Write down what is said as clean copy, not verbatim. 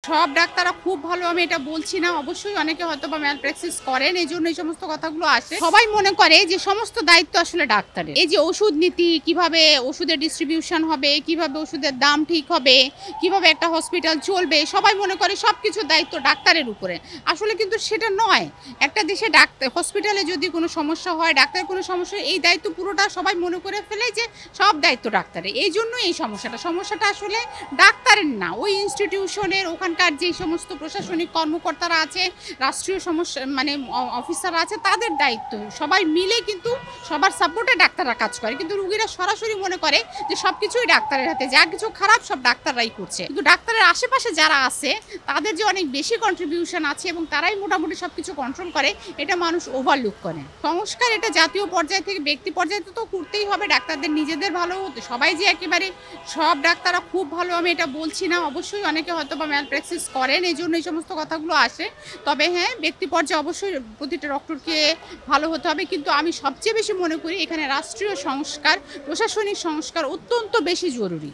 সব ডাক্তাররা খুব ভালো আমি এটা বলছি না, অবশ্যই অনেকে হয়তো বা ম্যাল প্র্যাকটিস করেন, এই জন্য এই সমস্ত কথাগুলো আসে। সবাই মনে করে যে সমস্ত দায়িত্ব আসলে ডাক্তারের। এই যে ওষুধ নীতি, কিভাবে ওষুধের ডিস্ট্রিবিউশন হবে, কিভাবে ওষুধের দাম ঠিক হবে, কিভাবে একটা হসপিটাল চলবে, সবাই মনে করে সবকিছুর দায়িত্ব ডাক্তারের উপরে। আসলে কিন্তু সেটা নয়। একটা দেশে ডাক্তার হসপিটালে যদি কোনো সমস্যা হয়, ডাক্তারের কোনো সমস্যা, এই দায়িত্ব পুরোটা সবাই মনে করে ফেলে যে সব দায়িত্ব ডাক্তারের। এই জন্য এই সমস্যাটা আসলে ডাক্তারের না, ওই ইনস্টিটিউশনের ওখানকার যে সমস্ত প্রশাসনিক কর্মকর্তারা আছে, রাষ্ট্রীয় সমস্যা মানে অফিসাররা আছে, তাদের দায়িত্ব। সবাই মিলে কিন্তু সবার সাপোর্টে ডাক্তাররা কাজ করে, কিন্তু রুগীরা সরাসরি মনে করে যে সব কিছুই ডাক্তারের হাতে, যা কিছু খারাপ সব ডাক্তাররাই করছে। কিন্তু ডাক্তারের আশেপাশে যারা আছে তাদের যে অনেক বেশি কন্ট্রিবিউশন আছে এবং তারাই মোটামুটি সব কিছু কন্ট্রোল করে, এটা মানুষ ওভারলুক করে। সংস্কার এটা জাতীয় পর্যায় থেকে ব্যক্তি পর্যায়ে তো করতেই হবে। ডাক্তারদের নিজেদের ভালো হতে, সবাই যে একেবারে সব ডাক্তাররা খুব ভালো আমি এটা বলছি না, অবশ্যই অনেকে হয়তো বা ম্যাল প্র্যাকটিস করেন, এই জন্য এই সমস্ত কথাগুলো আসে। তবে হ্যাঁ, ব্যক্তি পর্যায়ে অবশ্যই প্রতিটা ডক্টরকে ভালো হতে হবে, কিন্তু আমি সবচেয়ে বেশি মনে করি এখানে রাষ্ট্রীয় সংস্কার, প্রশাসনিক সংস্কার অত্যন্ত বেশি জরুরি।